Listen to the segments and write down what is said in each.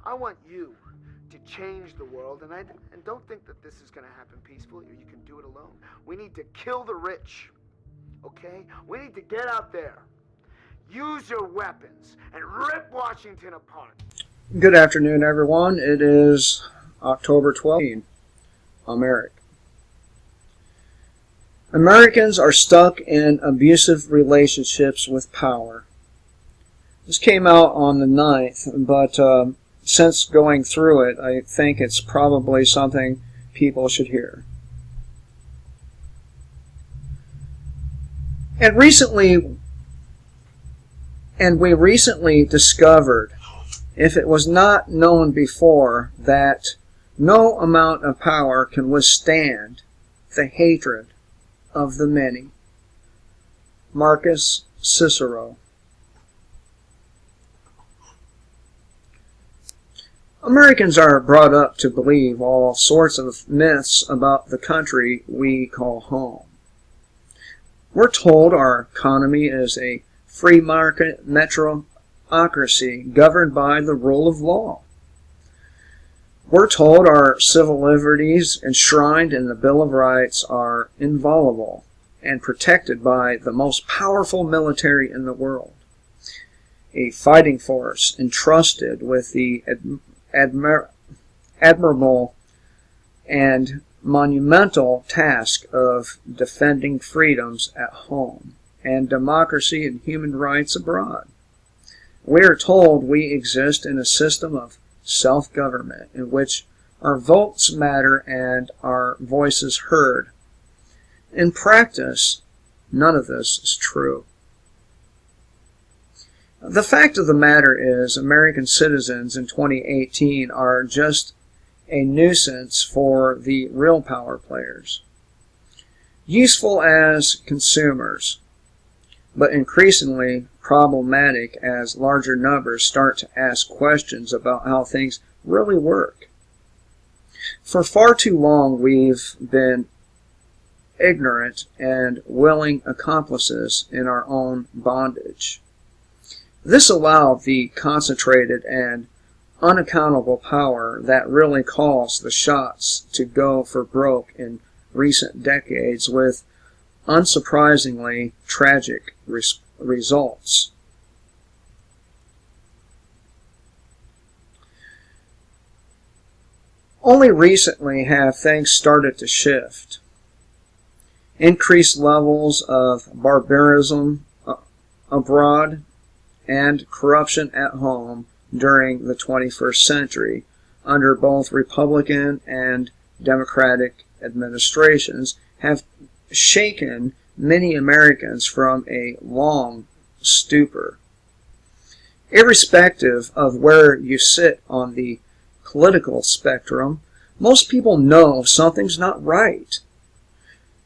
I want you to change the world, and don't think that this is going to happen peacefully or you can do it alone. We need to kill the rich, okay? We need to get out there, use your weapons, and rip Washington apart. Good afternoon, everyone. It is October 12th. America. Americans are stuck in abusive relationships with power. This came out on the 9th, but since going through it, I think it's probably something people should hear. And we recently discovered, if it was not known before, that no amount of power can withstand the hatred of the many. Marcus Cicero. Americans are brought up to believe all sorts of myths about the country we call home. We're told our economy is a free market meritocracy governed by the rule of law. We're told our civil liberties enshrined in the Bill of Rights are inviolable and protected by the most powerful military in the world, a fighting force entrusted with the admirable and monumental task of defending freedoms at home and democracy and human rights abroad. We are told we exist in a system of self-government in which our votes matter and our voices heard. In practice, none of this is true. The fact of the matter is, American citizens in 2018 are just a nuisance for the real power players. Useful as consumers, but increasingly problematic as larger numbers start to ask questions about how things really work. For far too long, we've been ignorant and willing accomplices in our own bondage. This allowed the concentrated and unaccountable power that really calls the shots to go for broke in recent decades with unsurprisingly tragic results. Only recently have things started to shift. Increased levels of barbarism abroad and corruption at home during the 21st century under both Republican and Democratic administrations have shaken many Americans from a long stupor. Irrespective of where you sit on the political spectrum, most people know something's not right.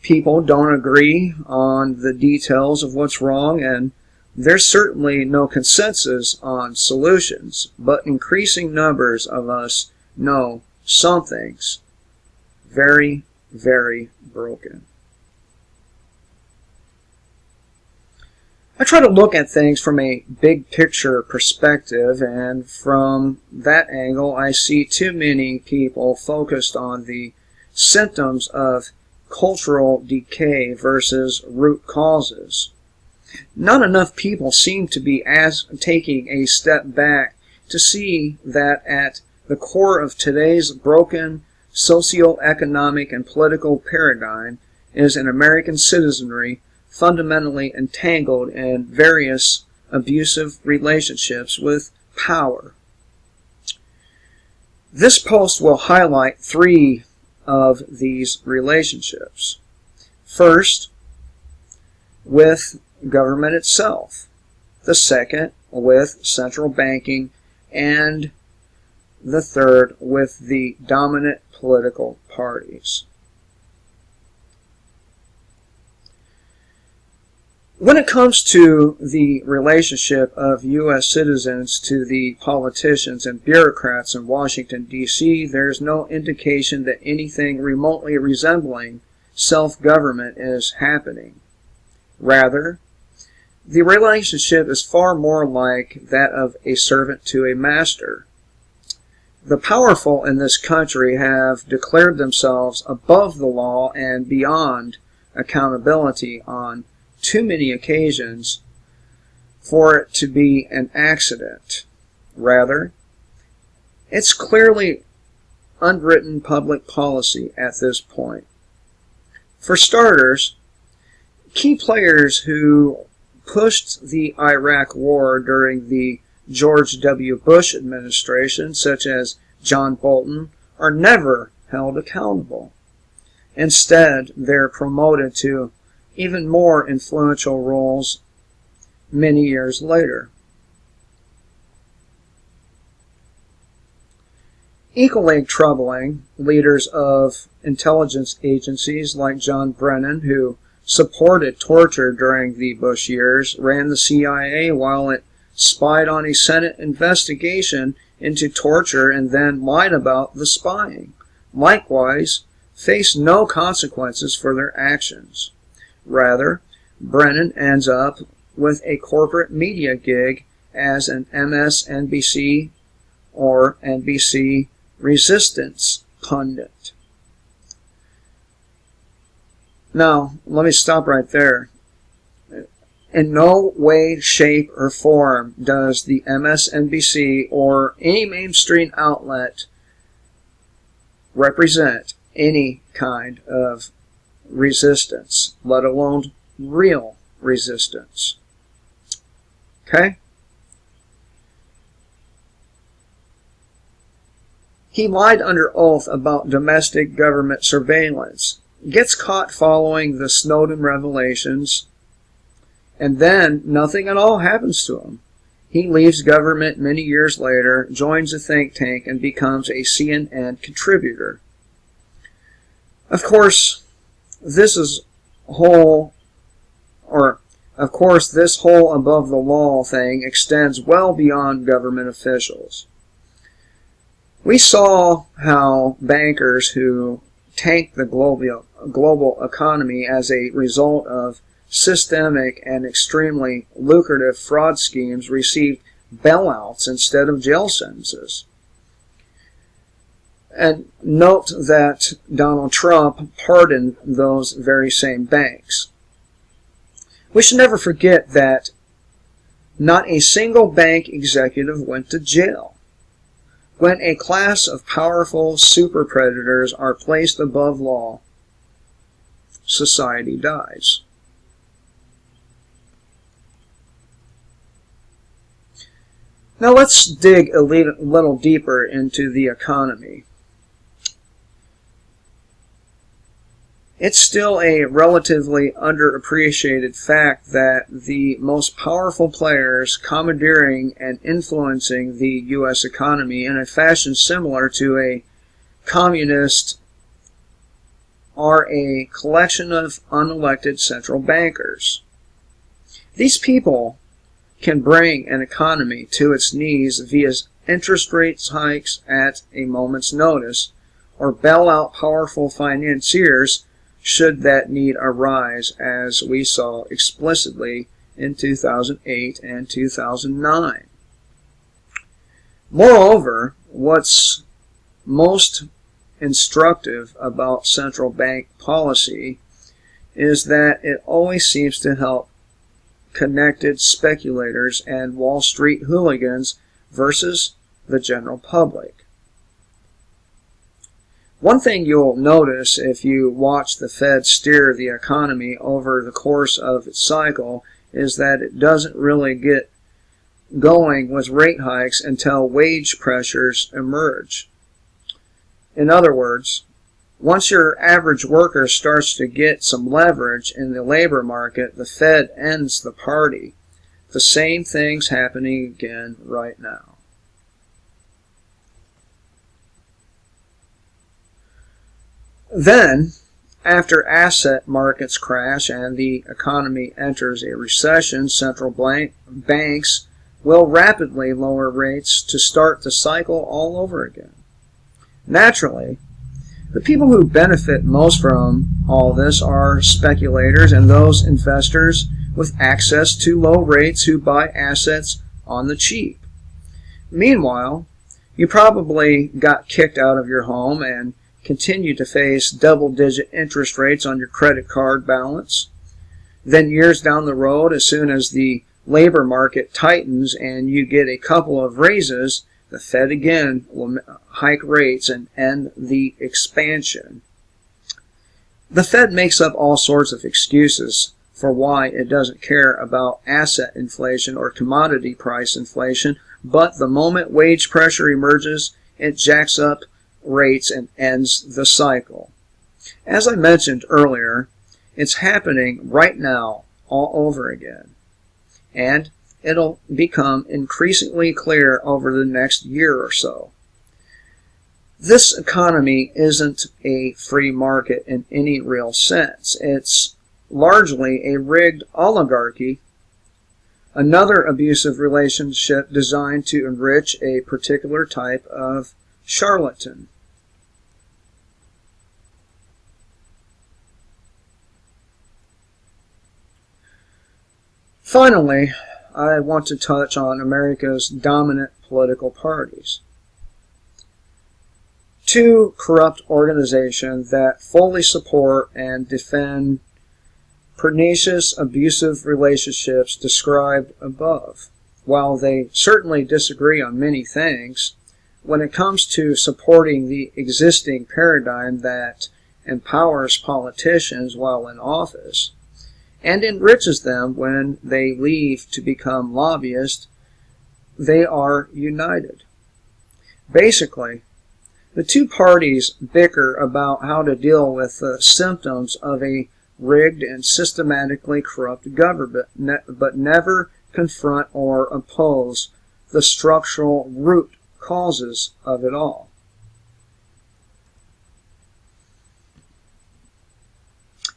People don't agree on the details of what's wrong, and there's certainly no consensus on solutions, but increasing numbers of us know something's very, very broken. I try to look at things from a big picture perspective, and from that angle I see too many people focused on the symptoms of cultural decay versus root causes. Not enough people seem to be taking a step back to see that at the core of today's broken socioeconomic and political paradigm is an American citizenry fundamentally entangled in various abusive relationships with power. This post will highlight 3 of these relationships. First, with government itself. The second, with central banking. And the third, with the dominant political parties. When it comes to the relationship of U.S. citizens to the politicians and bureaucrats in Washington, D.C., there's no indication that anything remotely resembling self-government is happening. Rather, the relationship is far more like that of a servant to a master. The powerful in this country have declared themselves above the law and beyond accountability on too many occasions for it to be an accident. Rather, it's clearly unwritten public policy at this point. For starters, key players who pushed the Iraq War during the George W. Bush administration, such as John Bolton, are never held accountable. Instead, they're promoted to even more influential roles many years later. Equally troubling, leaders of intelligence agencies like John Brennan, who supported torture during the Bush years, ran the CIA while it spied on a Senate investigation into torture and then lied about the spying. Likewise, face no consequences for their actions. Rather, Brennan ends up with a corporate media gig as an MSNBC or NBC resistance pundit. Now, let me stop right there. In no way, shape, or form does the MSNBC or any mainstream outlet represent any kind of resistance, let alone real resistance. Okay? He lied under oath about domestic government surveillance, gets caught following the Snowden revelations, and then nothing at all happens to him. He leaves government many years later, joins a think tank, and becomes a CNN contributor. Of course, this whole above the law thing extends well beyond government officials. We saw how bankers who tanked the global economy as a result of systemic and extremely lucrative fraud schemes received bailouts instead of jail sentences. And note that Donald Trump pardoned those very same banks. We should never forget that not a single bank executive went to jail. When a class of powerful super predators are placed above law, society dies. Now let's dig a little deeper into the economy. It's still a relatively underappreciated fact that the most powerful players commandeering and influencing the U.S. economy in a fashion similar to a communist are a collection of unelected central bankers. These people can bring an economy to its knees via interest rate hikes at a moment's notice, or bail out powerful financiers should that need arise, as we saw explicitly in 2008 and 2009. Moreover, what's most instructive about central bank policy is that it always seems to help connected speculators and Wall Street hooligans versus the general public. One thing you'll notice if you watch the Fed steer the economy over the course of its cycle is that it doesn't really get going with rate hikes until wage pressures emerge. In other words, once your average worker starts to get some leverage in the labor market, the Fed ends the party. The same thing's happening again right now. Then, after asset markets crash and the economy enters a recession, central banks will rapidly lower rates to start the cycle all over again. Naturally, the people who benefit most from all this are speculators and those investors with access to low rates who buy assets on the cheap. Meanwhile, You probably got kicked out of your home and continue to face double-digit interest rates on your credit card balance. Then years down the road, as soon as the labor market tightens and you get a couple of raises, the Fed again will hike rates and end the expansion. The Fed makes up all sorts of excuses for why it doesn't care about asset inflation or commodity price inflation, but the moment wage pressure emerges, it jacks up rates and ends the cycle. As I mentioned earlier, it's happening right now all over again, and it'll become increasingly clear over the next year or so. This economy isn't a free market in any real sense. It's largely a rigged oligarchy, another abusive relationship designed to enrich a particular type of charlatan. Finally, I want to touch on America's dominant political parties. Two corrupt organizations that fully support and defend pernicious abusive relationships described above. While they certainly disagree on many things, when it comes to supporting the existing paradigm that empowers politicians while in office and enriches them when they leave to become lobbyists, they are united. Basically, the two parties bicker about how to deal with the symptoms of a rigged and systematically corrupt government, but never confront or oppose the structural root causes of it all.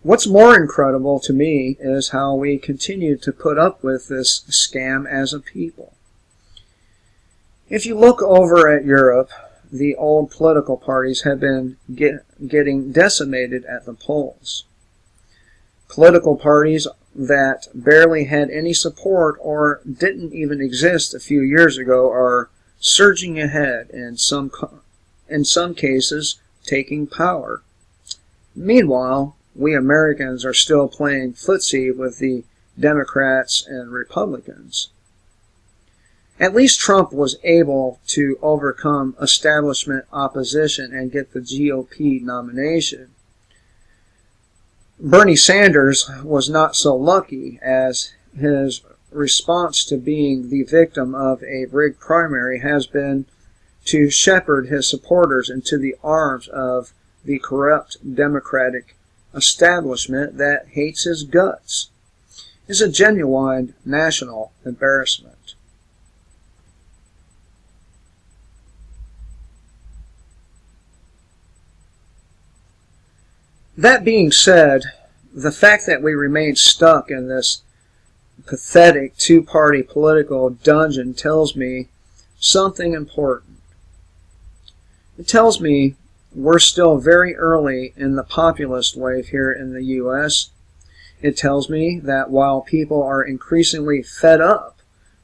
What's more incredible to me is how we continue to put up with this scam as a people. If you look over at Europe, the old political parties have been getting decimated at the polls. Political parties that barely had any support or didn't even exist a few years ago are surging ahead, in some cases taking power. Meanwhile, we Americans are still playing footsie with the Democrats and Republicans. At least Trump was able to overcome establishment opposition and get the GOP nomination. Bernie Sanders was not so lucky, as his response to being the victim of a rigged primary has been to shepherd his supporters into the arms of the corrupt Democratic establishment that hates his guts. It's a genuine national embarrassment. That being said, the fact that we remain stuck in this pathetic two-party political dungeon tells me something important. It tells me we're still very early in the populist wave here in the U.S. It tells me that while people are increasingly fed up,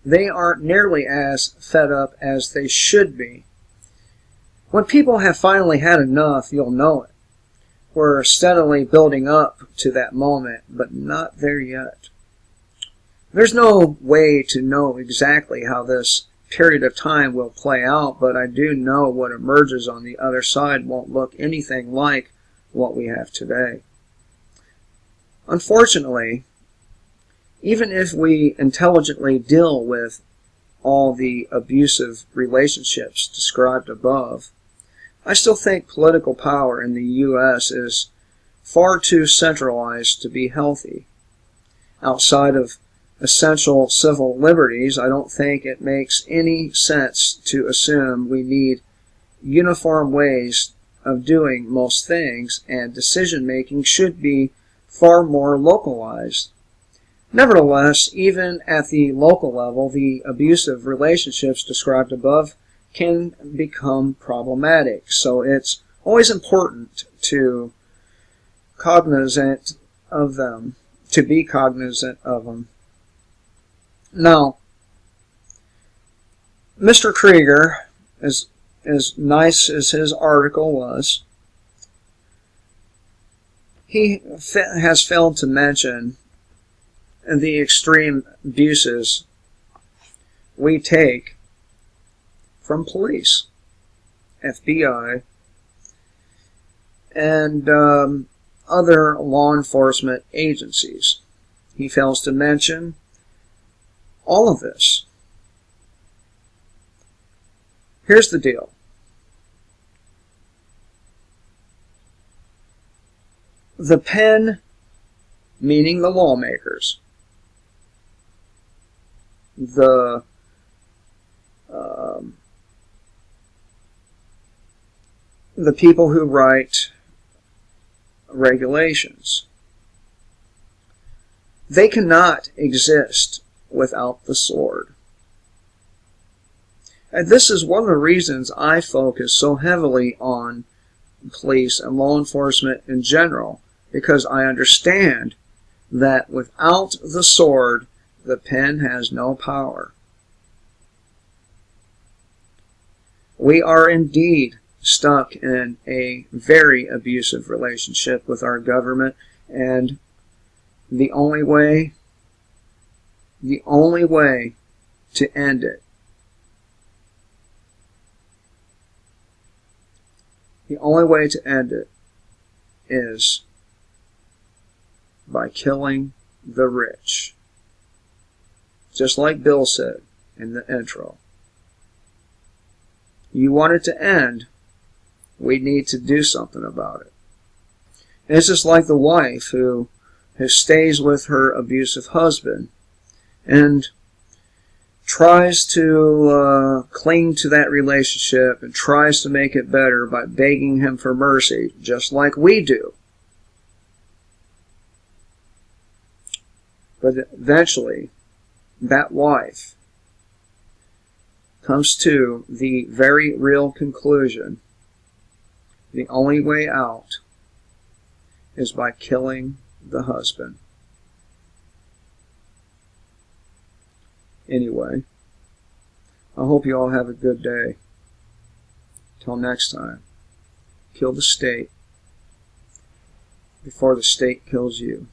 they aren't nearly as fed up as they should be. When people have finally had enough, you'll know it. We're steadily building up to that moment, but not there yet. There's no way to know exactly how this period of time will play out, but I do know what emerges on the other side won't look anything like what we have today. Unfortunately, even if we intelligently deal with all the abusive relationships described above, I still think political power in the U.S. is far too centralized to be healthy. Outside of essential civil liberties, I don't think it makes any sense to assume we need uniform ways of doing most things, and decision-making should be far more localized. Nevertheless, even at the local level, the abusive relationships described above can become problematic. So it's always important to be cognizant of them. Now, Mr. Krieger is as nice as his article was, he has failed to mention the extreme abuses we take from police, FBI, and other law enforcement agencies. He fails to mention all of this. Here's the deal. The pen, meaning the lawmakers, the people who write regulations, they cannot exist without the sword. And this is one of the reasons I focus so heavily on police and law enforcement in general, because I understand that without the sword, the pen has no power. We are indeed stuck in a very abusive relationship with our government, and the only way to end it, is by killing the rich. Just like Bill said in the intro. You want it to end, we need to do something about it. And it's just like the wife who stays with her abusive husband and tries to cling to that relationship and tries to make it better by begging him for mercy, just like we do. But eventually, that wife comes to the very real conclusion: the only way out is by killing the husband. Anyway, I hope you all have a good day. Till next time, kill the state before the state kills you.